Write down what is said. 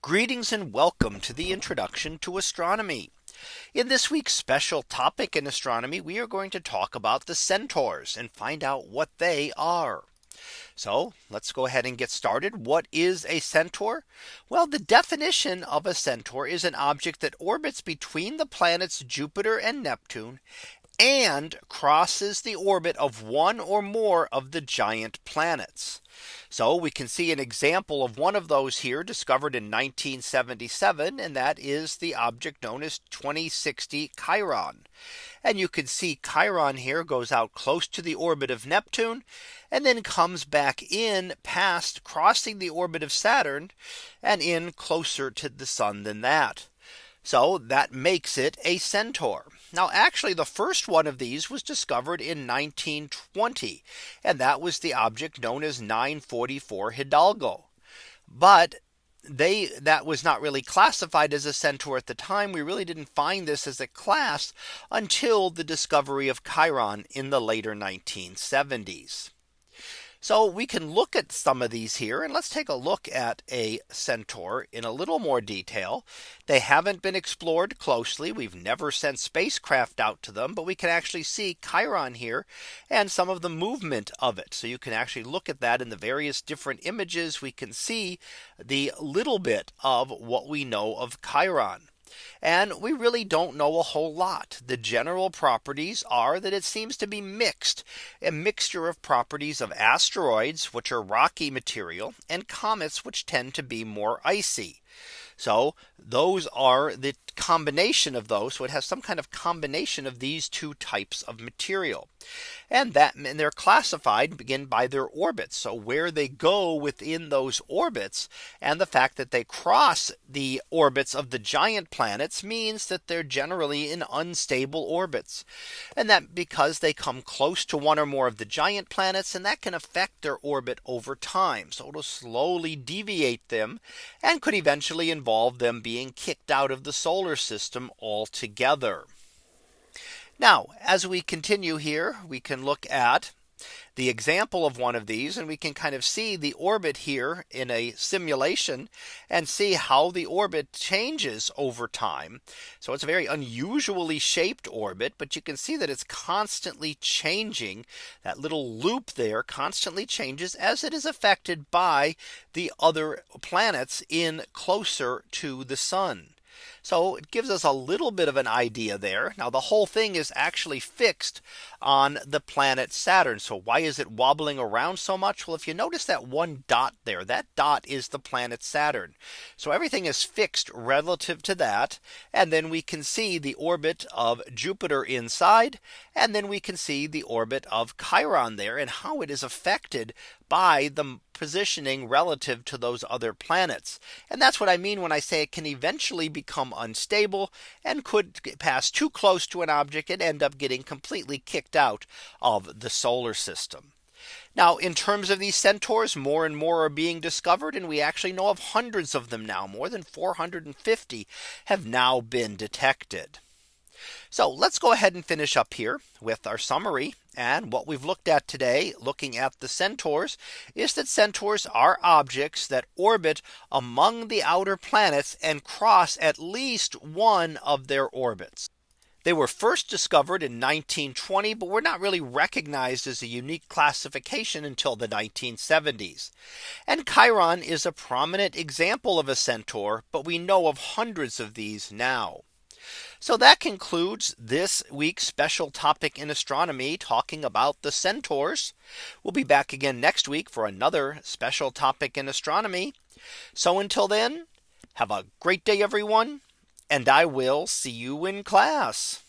Greetings and welcome to the introduction to astronomy. In this week's special topic in astronomy, we are going to talk about the Centaurs and find out what they are. So let's go ahead and get started. What is a Centaur? Well, the definition of a Centaur is an object that orbits between the planets Jupiter and Neptune and crosses the orbit of one or more of the giant planets. So we can see an example of one of those here discovered in 1977. And that is the object known as 2060 Chiron. And you can see Chiron here goes out close to the orbit of Neptune and then comes back in past crossing the orbit of Saturn and in closer to the sun than that. So that makes it a Centaur. Now actually the first one of these was discovered in 1920. And that was the object known as 944 Hidalgo. But that was not really classified as a Centaur at the time. We really didn't find this as a class until the discovery of Chiron in the later 1970s. So we can look at some of these here, and let's take a look at a Centaur in a little more detail. They haven't been explored closely. We've never sent spacecraft out to them, but we can actually see Chiron here and some of the movement of it. So you can actually look at that in the various different images. We can see the little bit of what we know of Chiron. And we really don't know a whole lot. The general properties are that it seems to be mixed, a mixture of properties of asteroids, which are rocky material, and comets, which tend to be more icy. So those are the combination of those. So it has some kind of combination of these two types of material. And they're classified begin by their orbits. So where they go within those orbits and the fact that they cross the orbits of the giant planets means that they're generally in unstable orbits. And that because they come close to one or more of the giant planets, and that can affect their orbit over time. So it'll slowly deviate them and could eventually involve them being kicked out of the solar system altogether. Now, as we continue here, we can look at the example of one of these, and we can kind of see the orbit here in a simulation and see how the orbit changes over time. So it's a very unusually shaped orbit, but you can see that it's constantly changing. That little loop there constantly changes as it is affected by the other planets in closer to the sun. So it gives us a little bit of an idea there. Now the whole thing is actually fixed on the planet Saturn. So why is it wobbling around so much? Well, if you notice that one dot there, that dot is the planet Saturn. So everything is fixed relative to that. And then we can see the orbit of Jupiter inside. And then we can see the orbit of Chiron there and how it is affected by the positioning relative to those other planets. And that's what I mean when I say it can eventually become unstable and could pass too close to an object and end up getting completely kicked out of the solar system. Now, in terms of these Centaurs, more and more are being discovered, and we actually know of hundreds of them now. More than 450 have now been detected. So let's go ahead and finish up here with our summary. And what we've looked at today, looking at the Centaurs, is that Centaurs are objects that orbit among the outer planets and cross at least one of their orbits. They were first discovered in 1920, but were not really recognized as a unique classification until the 1970s. And Chiron is a prominent example of a Centaur, but we know of hundreds of these now. So that concludes this week's special topic in astronomy, talking about the Centaurs. We'll be back again next week for another special topic in astronomy. So until then, have a great day, everyone, and I will see you in class.